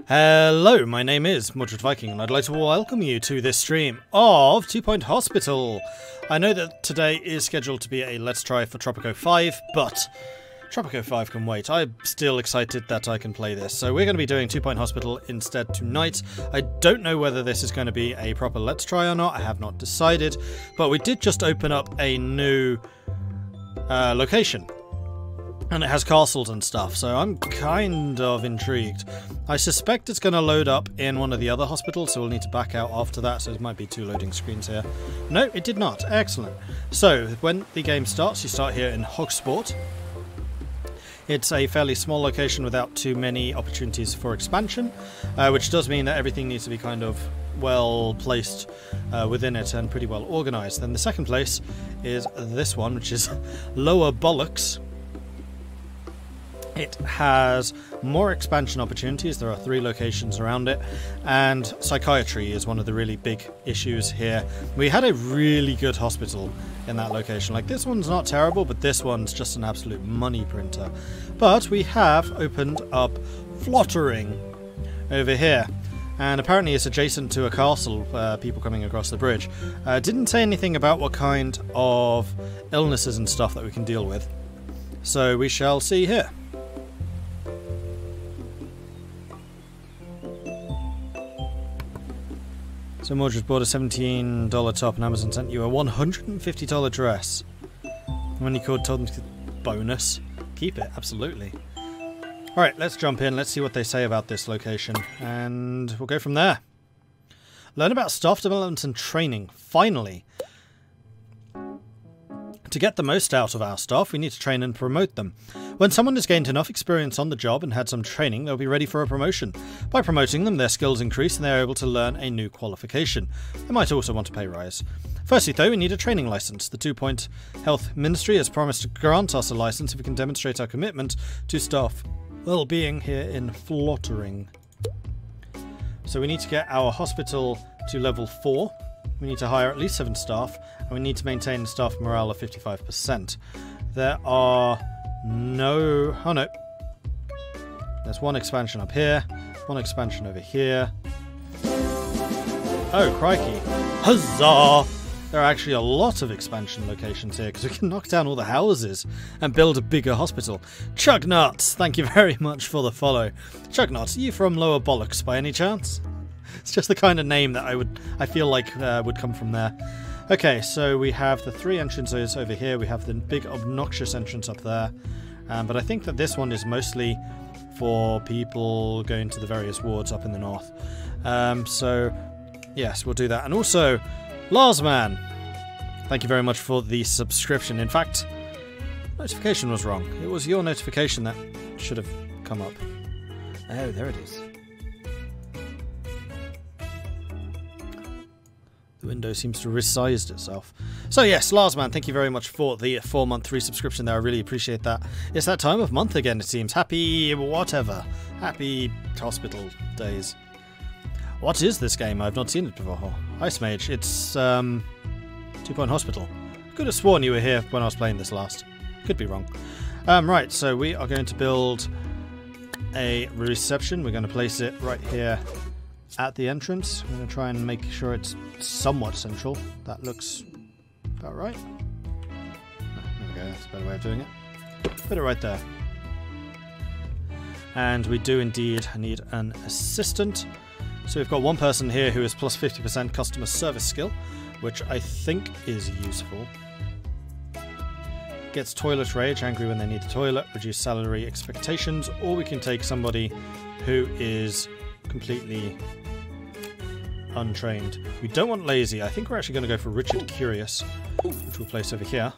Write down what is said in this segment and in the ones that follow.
Hello, my name is Mordred Viking, and I'd like to welcome you to this stream of 2 Point Hospital. I know that today is scheduled to be a Let's Try for Tropico 5, but Tropico 5 can wait. I'm still excited that I can play this, so we're going to be doing 2 Point Hospital instead tonight. I don't know whether this is going to be a proper Let's Try or not, I have not decided, but we did just open up a new location. And it has castles and stuff, so I'm kind of intrigued. I suspect it's going to load up in one of the other hospitals, so we'll need to back out after that, so there might be 2 loading screens here. No, it did not. Excellent. So, when the game starts, you start here in Hogsport. It's a fairly small location without too many opportunities for expansion, which does mean that everything needs to be kind of well placed within it and pretty well organised. Then the second place is this one, which is Lower Bollocks. It has more expansion opportunities. There are 3 locations around it, and psychiatry is one of the really big issues here. We had a really good hospital in that location. Like, this one's not terrible, but this one's just an absolute money printer. But we have opened up Flottering over here, and apparently it's adjacent to a castle, people coming across the bridge. Didn't say anything about what kind of illnesses and stuff that we can deal with, so we shall see here. So Mordred bought a $17 top and Amazon sent you a $150 dress. When you told them to bonus, keep it, absolutely. Alright, let's jump in, let's see what they say about this location, and we'll go from there. Learn about staff development and training, finally. To get the most out of our staff, we need to train and promote them. When someone has gained enough experience on the job and had some training, they'll be ready for a promotion. By promoting them, their skills increase and they're able to learn a new qualification. They might also want a pay rise. Firstly, though, we need a training license. The 2 Point Health Ministry has promised to grant us a license if we can demonstrate our commitment to staff well-being here in Flottering. So we need to get our hospital to level 4. We need to hire at least 7 staff, and we need to maintain staff morale of 55%. There are no... oh no. There's 1 expansion up here, 1 expansion over here. Oh, crikey. Huzzah! There are actually a lot of expansion locations here, because we can knock down all the houses and build a bigger hospital. Chugnuts, thank you very much for the follow. Chugnuts, are you from Lower Bollocks by any chance? It's just the kind of name that I feel like would come from there. Okay, so we have the 3 entrances over here. We have the big obnoxious entrance up there. But I think that this one is mostly for people going to the various wards up in the north. So, yes, we'll do that. And also, Larsman, thank you very much for the subscription. In fact, notification was wrong. It was your notification that should have come up. Oh, there it is. The window seems to have resized itself. So yes, Larsman, thank you very much for the 4-month free subscription there. I really appreciate that. It's that time of month again, it seems. Happy whatever. Happy hospital days. What is this game? I've not seen it before. Ice Mage. It's 2 Point Hospital. Could have sworn you were here when I was playing this last. Could be wrong. Right, so we are going to build a reception. We're going to place it right here at the entrance. I'm going to try and make sure it's somewhat central. That looks about right. Oh, there we go, that's a better way of doing it. Put it right there. And we do indeed need an assistant. So we've got 1 person here who is plus 50% customer service skill, which I think is useful. Gets toilet rage, angry when they need the toilet, reduce salary expectations, or we can take somebody who is completely untrained. We don't want lazy. I think we're actually going to go for Richard Curious, which we'll place over here.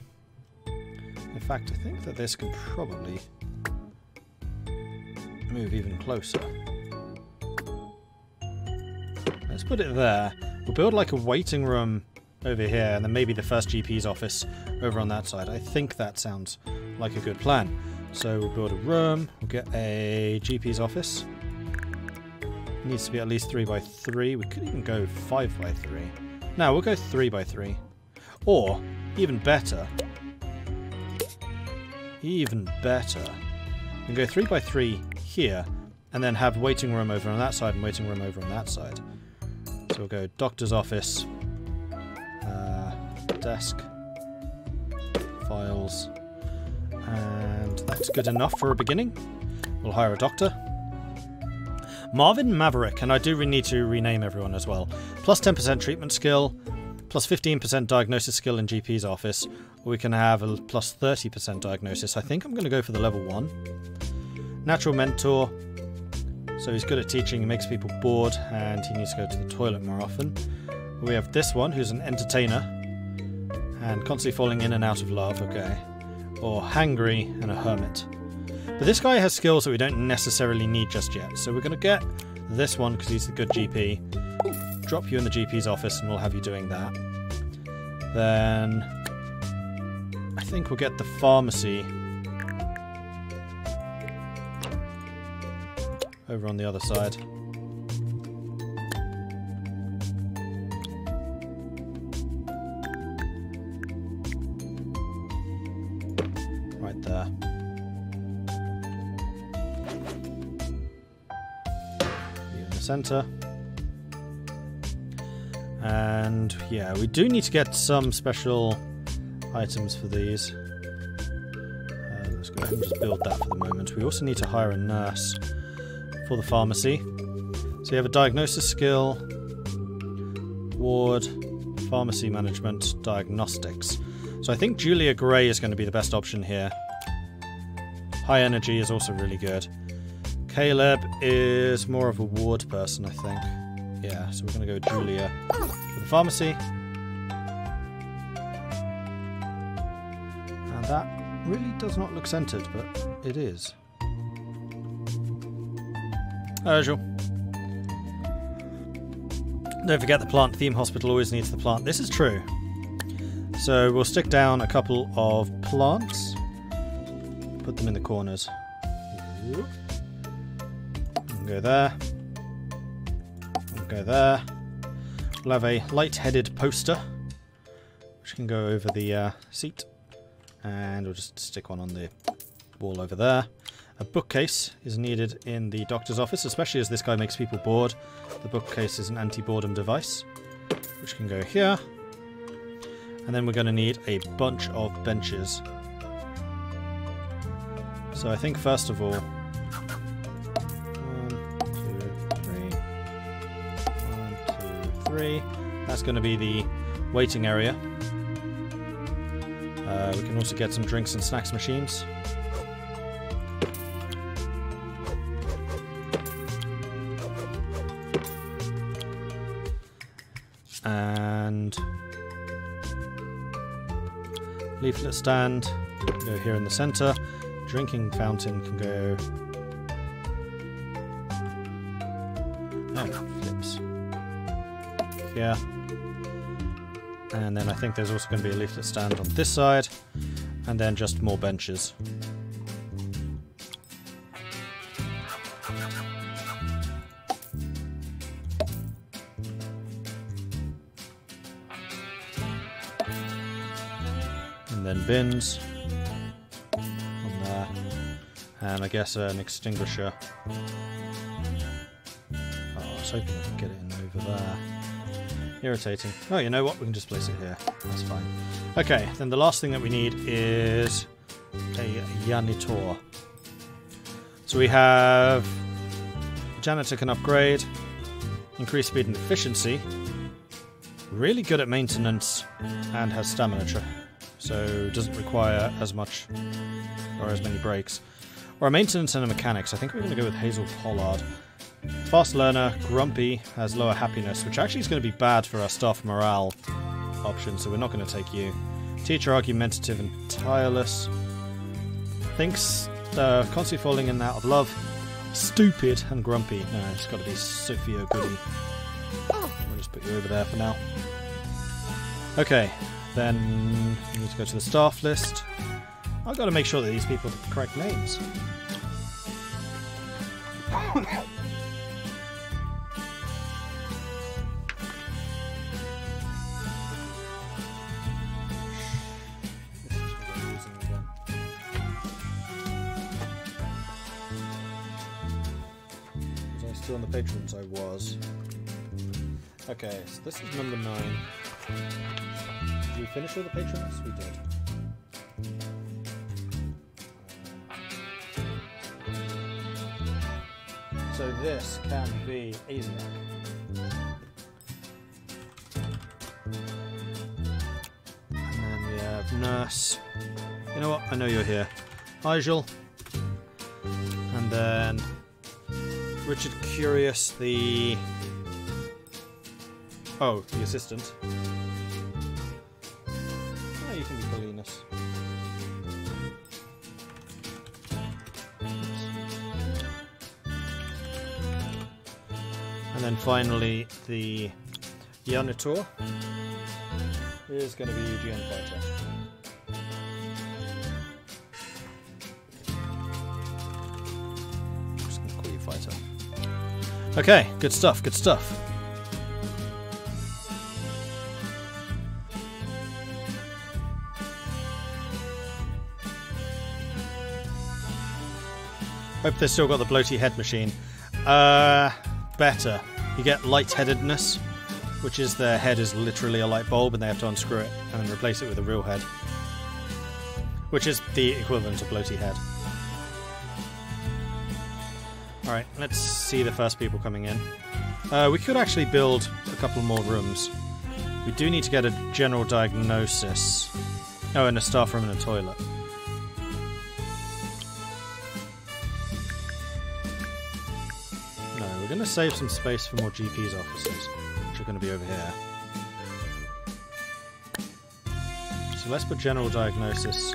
In fact, I think that this can probably move even closer. Let's put it there. We'll build like a waiting room over here, and then maybe the first GP's office over on that side. I think that sounds like a good plan. So we'll build a room, we'll get a GP's office. It needs to be at least 3x3. We could even go 5x3. No, we'll go 3x3. Or, even better, we can go 3x3 here, and then have waiting room over on that side and waiting room over on that side. So we'll go doctor's office, desk, files, and that's good enough for a beginning. We'll hire a doctor. Marvin Maverick, and I do need to rename everyone as well. Plus 10% treatment skill, plus 15% diagnosis skill in GP's office, or we can have a plus 30% diagnosis. I think I'm going to go for the level 1. Natural mentor, so he's good at teaching, he makes people bored, and he needs to go to the toilet more often. We have this one, who's an entertainer, and constantly falling in and out of love, okay. Or hangry, and a hermit. But this guy has skills that we don't necessarily need just yet, so we're going to get this one because he's the good GP. Drop you in the GP's office and we'll have you doing that. Then I think we'll get the pharmacy over on the other side. Right there. You in the centre. And yeah, we do need to get some special items for these. Let's go ahead and just build that for the moment. We also need to hire a nurse for the pharmacy. So you have a diagnosis skill, ward, pharmacy management, diagnostics. So I think Julia Gray is going to be the best option here. High energy is also really good. Caleb is more of a ward person, I think. Yeah, so we're going to go Julia for the pharmacy. And that really does not look centered, but it is. As usual. Don't forget the plant theme hospital always needs the plant. This is true. So we'll stick down a couple of plants. Put them in the corners. And go there. And go there. We'll have a light-headed poster, which can go over the seat. And we'll just stick one on the wall over there. A bookcase is needed in the doctor's office, especially as this guy makes people bored. The bookcase is an anti-boredom device, which can go here. And then we're going to need a bunch of benches. So I think first of all, 1, 2, 3. 1, 2, 3. That's going to be the waiting area. We can also get some drinks and snacks machines. And leaflet stand can go here in the center. Drinking fountain can go. Oh, flips. Here. And then I think there's also going to be a leaflet stand on this side. And then just more benches. And then bins on there, and I guess an extinguisher. Oh, I was hoping I could get it in over there. Irritating. Oh, you know what? We can just place it here. That's fine. Okay, then the last thing that we need is a janitor. So we have janitor can upgrade, increase speed and efficiency, really good at maintenance, and has stamina. So doesn't require as much or as many breaks. Or a maintenance and a mechanics. I think we're going to go with Hazel Pollard. Fast learner, grumpy, has lower happiness, which actually is going to be bad for our staff morale option, so we're not going to take you. Teacher, argumentative and tireless. Thinks constantly falling in and out of love. Stupid and grumpy. No, it's got to be Sophia Goody. We'll just put you over there for now. Okay. Then we need to go to the staff list. I've got to make sure that these people have the correct names. Still on the patrons I was. Okay, so this is number 9. Did we finish all the patrons? We did. So this can be Asiac. And then we have Nurse. You know what? I know you're here. Igel. And then Richard Curious, the... Oh, the assistant. Oh, you can be Paulinus. And then finally, the Yanitor is going to be Eugene Fighter. I'm just going to call you Fighter. Okay, good stuff, good stuff. Hope they've still got the bloaty head machine. Better. You get lightheadedness, which is their head is literally a light bulb and they have to unscrew it and then replace it with a real head. Which is the equivalent of bloaty head. Alright, let's see the first people coming in. We could actually build a couple more rooms. We do need to get a general diagnosis. Oh, and a staff room and a toilet. No, we're going to save some space for more GP's offices, which are going to be over here. So let's put general diagnosis.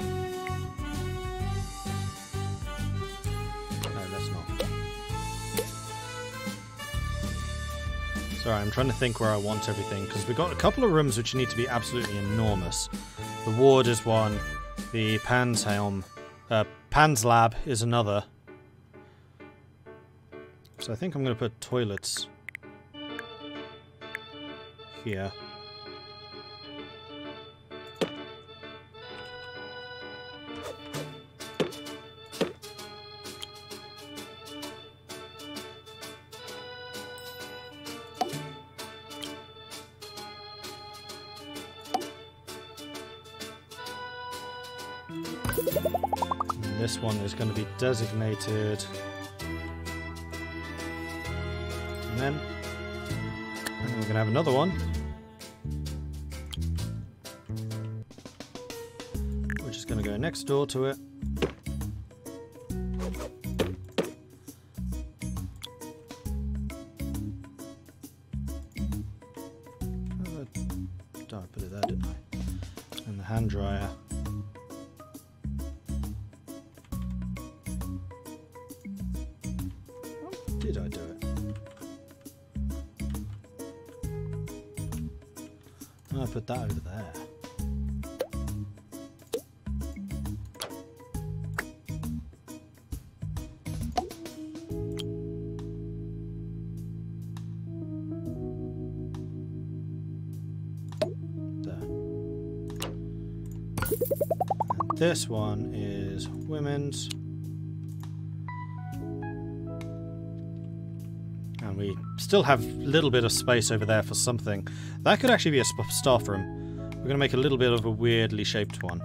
Sorry, I'm trying to think where I want everything, because we've got a couple of rooms which need to be absolutely enormous. The ward is one, the Pan's lab is another. So I think I'm going to put toilets here. This one is going to be designated, and then we're going to have another one, which is going to go next door to it. I put it there, didn't I? And the hand dryer. Did I do it? Oh, I put that over there. There. And this one is women's. And we still have a little bit of space over there for something. That could actually be a staff room. We're going to make a little bit of a weirdly shaped one.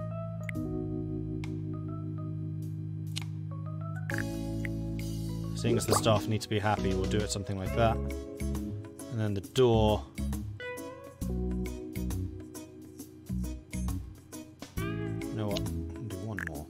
Seeing as the staff need to be happy, we'll do it something like that. And then the door. You know what? I'll do one more.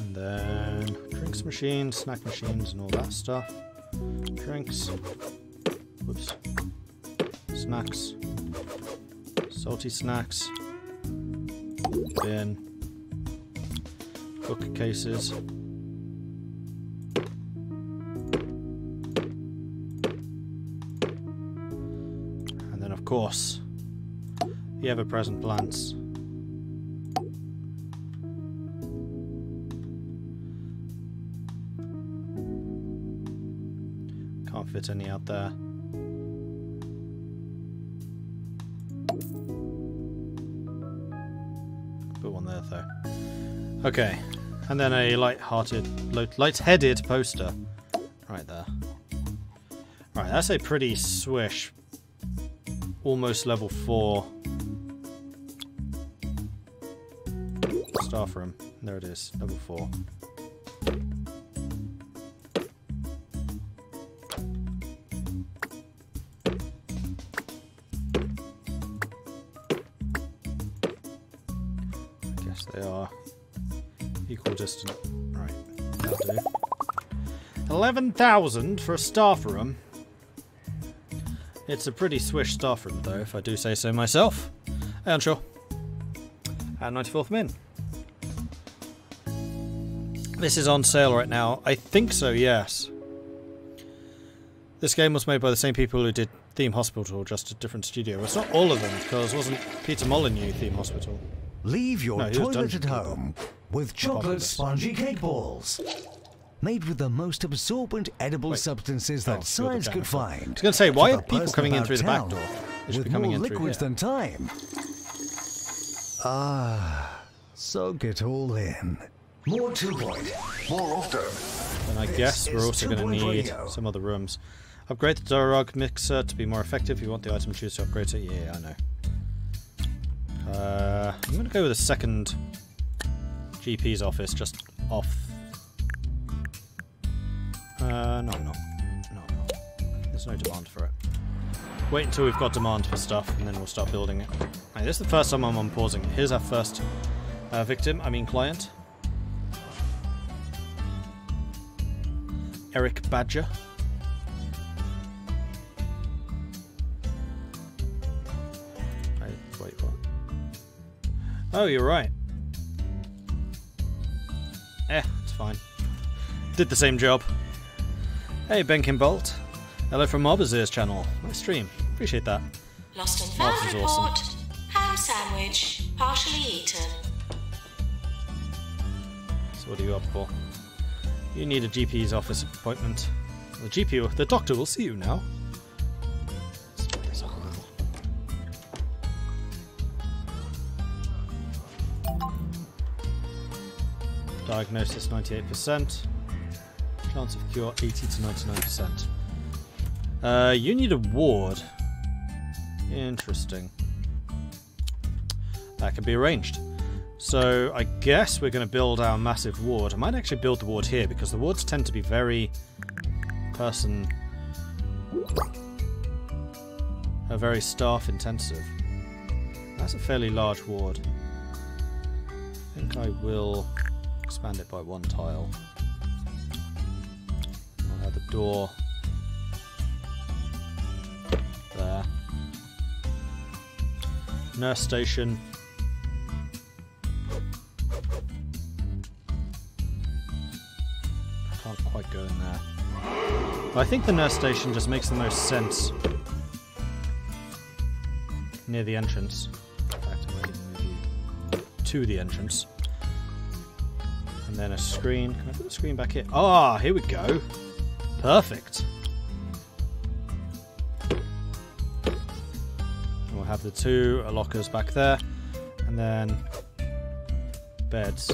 And then drinks machine, snack machines and all that stuff. Drinks. Whoops. Snacks. Salty snacks. Bin. Bookcases. And then of course, the ever-present plants. Can't fit any out there. Put one there though. Okay, and then a light-headed poster right there. Right, that's a pretty swish. Almost level 4 staff room. There it is, level 4. I guess they are equal distant. Right, that'll do. 11,000 for a staff room. It's a pretty swish staff room, though, if I do say so myself. Hey, I'm sure. At 94th min. This is on sale right now. I think so, yes. This game was made by the same people who did Theme Hospital, just a different studio. Well, it's not all of them, because wasn't Peter Molyneux Theme Hospital? Leave your toilet at home with chocolate spongy cake balls. Made with the most absorbent edible substances that science could find. I was going to say, why are people coming in through the back door? They should be coming in through here. With more liquids than time. Ah, soak it all in. More 2-point, more often. And I guess we're also going to need some other rooms. Upgrade the Durag mixer to be more effective. You want the item choose to upgrade it? Yeah, I know. I'm going to go with a second GP's office, just off. No, I'm not. No, I'm not. There's no demand for it. Wait until we've got demand for stuff, and then we'll start building it. Right, this is the first time I'm unpausing it. Here's our first client. Eric Badger. Wait, what? Oh, you're right. It's fine. Did the same job. Hey, Benkin Bolt. Hello from Mobber's Ears channel. Nice stream. Appreciate that. Lost and found report. Awesome. Ham sandwich, partially eaten. So what are you up for? You need a GP's office appointment. The doctor will see you now. Diagnosis 98%. Chance of cure 80 to 99%. You need a ward. Interesting. That can be arranged. So I guess we're going to build our massive ward. I might actually build the ward here because the wards tend to be very very staff intensive. That's a fairly large ward. I think I will expand it by 1 tile. I'll have the door there. Nurse station. Can't quite go in there. But I think the nurse station just makes the most sense near the entrance. In fact, I'm going to move you to the entrance. And then a screen. Can I put the screen back here? Ah, here we go. Perfect. And we'll have the 2 lockers back there. And then beds.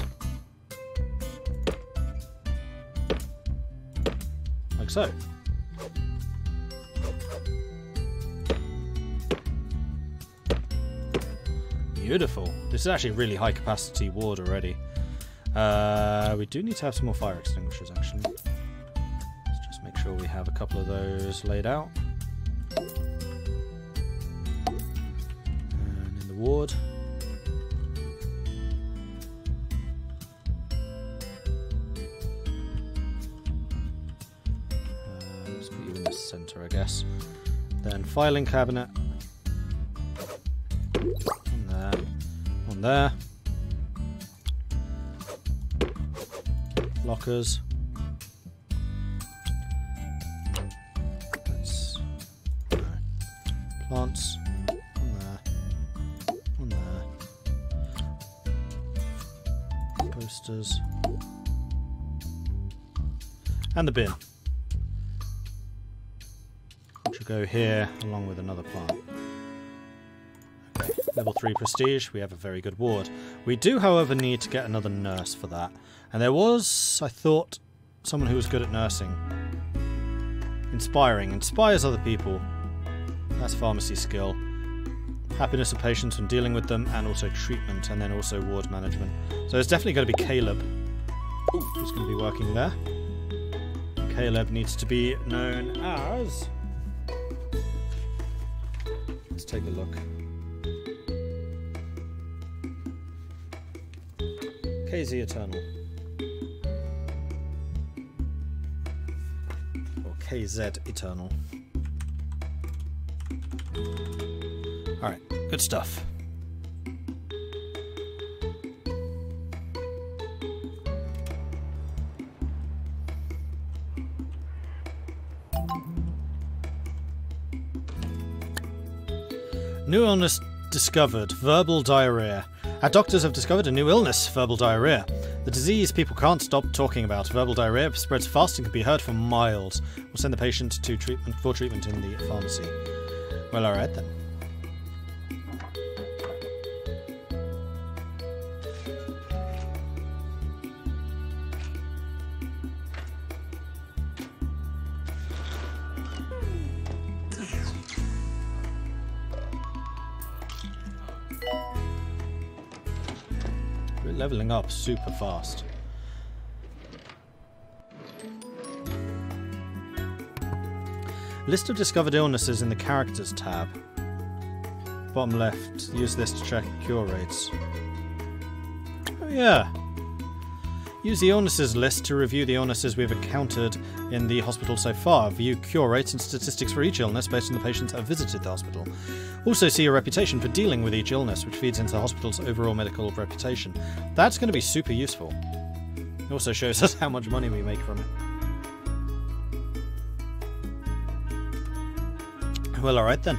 Like so. Beautiful. This is actually a really high capacity ward already. We do need to have some more fire extinguishers actually. Let's just make sure we have a couple of those laid out. And in the ward. Let's put you in the center, I guess. Then filing cabinet. On there. On there. Lockers. No. Plants. On there. On there. Posters. And the bin. to go here along with another plant. Okay, level 3 prestige, we have a very good ward. We do, however, need to get another nurse for that. And there was, I thought, someone who was good at nursing. Inspiring. Inspires other people. That's pharmacy skill. Happiness of patients when dealing with them, and also treatment, and then also ward management. So it's definitely going to be Caleb who's going to be working there. Caleb needs to be known as... Let's take a look. KZ Eternal. Or KZ Eternal. Alright, good stuff. New illness discovered, verbal diarrhea. Our doctors have discovered a new illness, verbal diarrhea. The disease people can't stop talking about. Verbal diarrhea spreads fast and can be heard for miles. We'll send the patient to treatment in the pharmacy. Well, alright then. We're leveling up super fast. List of discovered illnesses in the characters tab. Bottom left, use this to check cure rates. Oh yeah. Use the illnesses list to review the illnesses we've encountered in the hospital so far. View cure rates and statistics for each illness based on the patients that have visited the hospital. Also see a reputation for dealing with each illness, which feeds into the hospital's overall medical reputation. That's going to be super useful. It also shows us how much money we make from it. Well, alright then.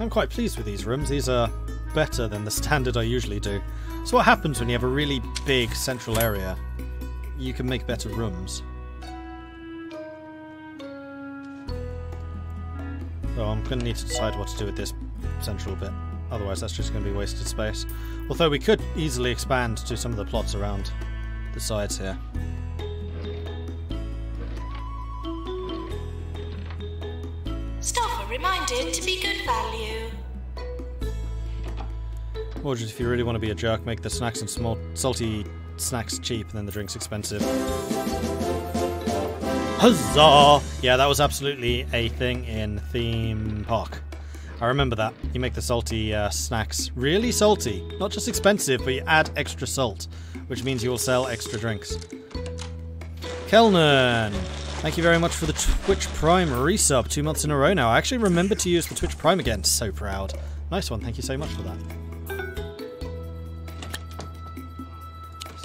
I'm quite pleased with these rooms. These are better than the standard I usually do. So what happens when you have a really big central area? You can make better rooms. So I'm going to need to decide what to do with this central bit. Otherwise that's just going to be wasted space. Although we could easily expand to some of the plots around the sides here. Staff are reminded to be good value. Or just if you really want to be a jerk, make the snacks and small salty snacks cheap and then the drinks expensive. Huzzah! Yeah, that was absolutely a thing in Theme Park. I remember that. You make the salty snacks really salty. Not just expensive, but you add extra salt, which means you will sell extra drinks. Kelnan! Thank you very much for the Twitch Prime resub. 2 months in a row now. I actually remembered to use the Twitch Prime again. So proud. Nice one. Thank you so much for that.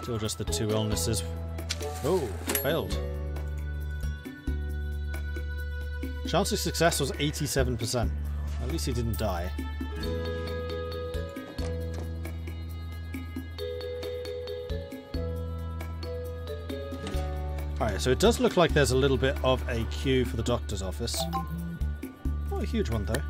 Still just the 2 illnesses. Oh, failed. Chance of success was 87%. At least he didn't die. Alright, so it does look like there's a little bit of a queue for the doctor's office. Not a huge one, though.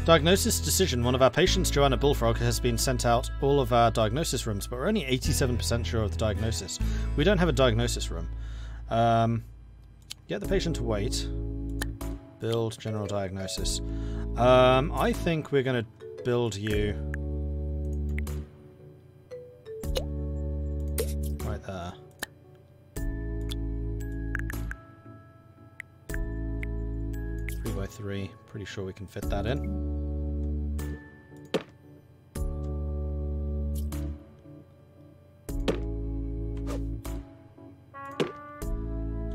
Diagnosis decision. One of our patients, Joanna Bullfrog, has been sent out all of our diagnosis rooms, but we're only 87% sure of the diagnosis. We don't have a diagnosis room. Get the patient to wait. Build general diagnosis. I think we're going to build you right there. Three by 3. Pretty sure we can fit that in.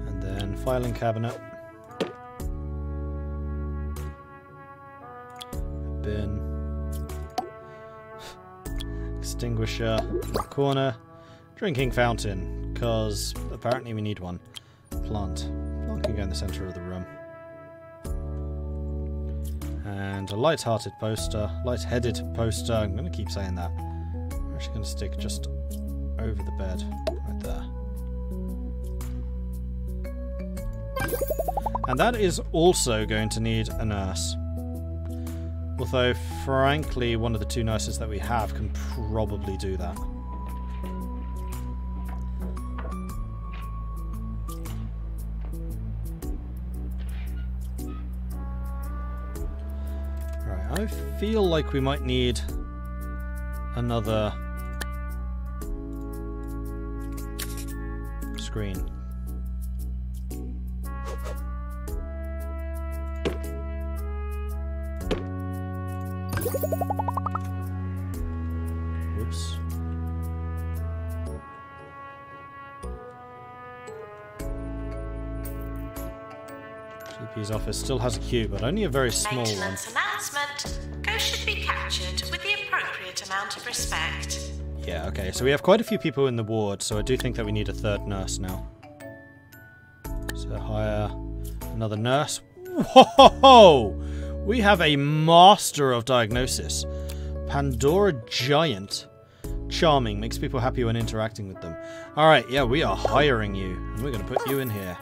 And then filing cabinet. Bin. Extinguisher in the corner. Drinking fountain, because apparently we need one. Plant. Plant can go in the center of the room. And a light-hearted poster, light-headed poster. I'm going to keep saying that. I'm actually going to stick just over the bed, right there. And that is also going to need a nurse. Although, frankly, one of the 2 nurses that we have can probably do that. Right, I feel like we might need another screen. Whoops. GP's office still has a queue, but only a very small one. Maintenance announcement. Ghosts should be captured with the appropriate amount of respect. Yeah, okay, so we have quite a few people in the ward, so I do think that we need a 3rd nurse now. So hire another nurse. Whoa! We have a master of diagnosis. Pandora Giant. Charming, makes people happy when interacting with them. Alright, yeah, we are hiring you, and we're going to put you in here.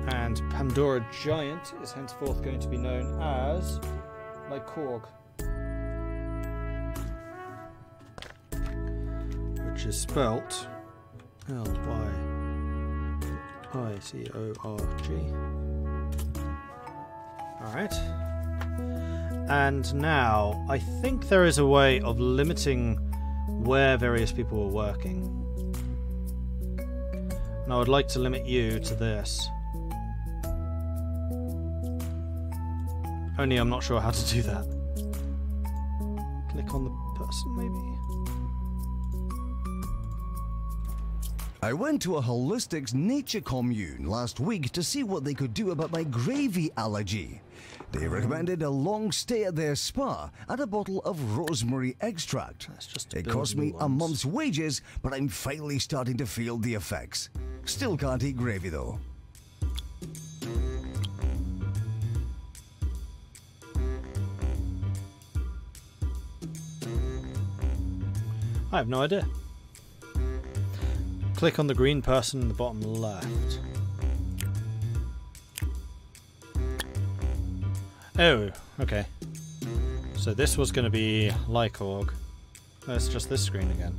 And Pandora Giant is henceforth going to be known as Lycorg. Which is spelt Lycorg. Alright. And now, I think there is a way of limiting where various people are working. And I would like to limit you to this. Only I'm not sure how to do that. Click on the person, maybe? I went to a holistics nature commune last week to see what they could do about my gravy allergy. They recommended a long stay at their spa and a bottle of rosemary extract. It cost me a month's wages, but I'm finally starting to feel the effects. Still can't eat gravy though. I have no idea. Click on the green person in the bottom left. Oh, okay. So this was going to be Lycorg. No, it's just this screen again.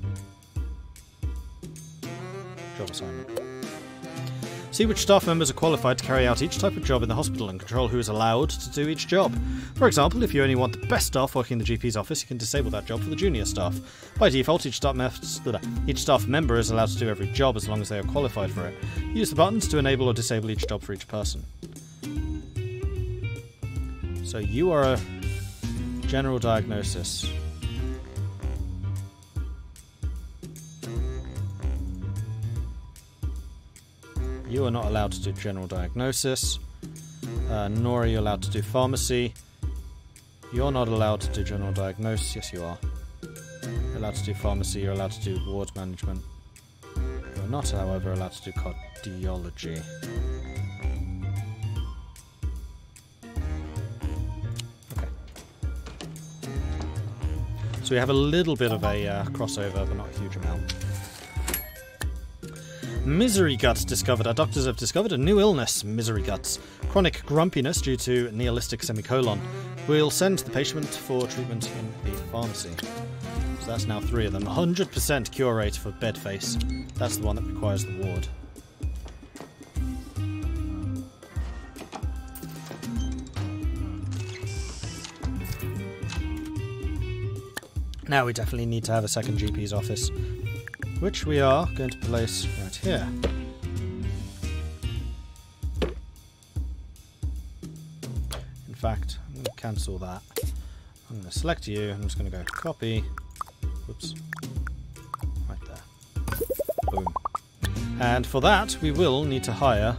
Job assignment. See which staff members are qualified to carry out each type of job in the hospital and control who is allowed to do each job. For example, if you only want the best staff working in the GP's office, you can disable that job for the junior staff. By default, each staff member is allowed to do every job as long as they are qualified for it. Use the buttons to enable or disable each job for each person. So you are a general diagnosis. You are not allowed to do general diagnosis, nor are you allowed to do pharmacy. You're not allowed to do general diagnosis. Yes, you are. You're allowed to do pharmacy, you're allowed to do ward management. You're not, however, allowed to do cardiology. Okay. So we have a little bit of a crossover, but not a huge amount. Misery guts discovered. Our doctors have discovered a new illness, misery guts. Chronic grumpiness due to nihilistic semicolon. We'll send the patient for treatment in a pharmacy. So that's now 3 of them. 100% cure rate for bed face. That's the one that requires the ward. Now we definitely need to have a second GP's office, which we are going to place right here. In fact, I'm going to cancel that. I'm going to select you, I'm just going to go copy. Whoops. Right there. Boom. And for that, we will need to hire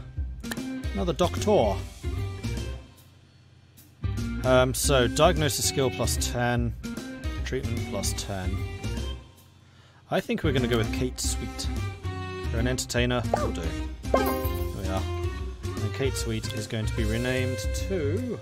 another doctor. So, diagnosis skill plus 10, treatment plus 10. I think we're going to go with Kate Sweet. You're an entertainer. Will do. There we are. And Kate Sweet is going to be renamed to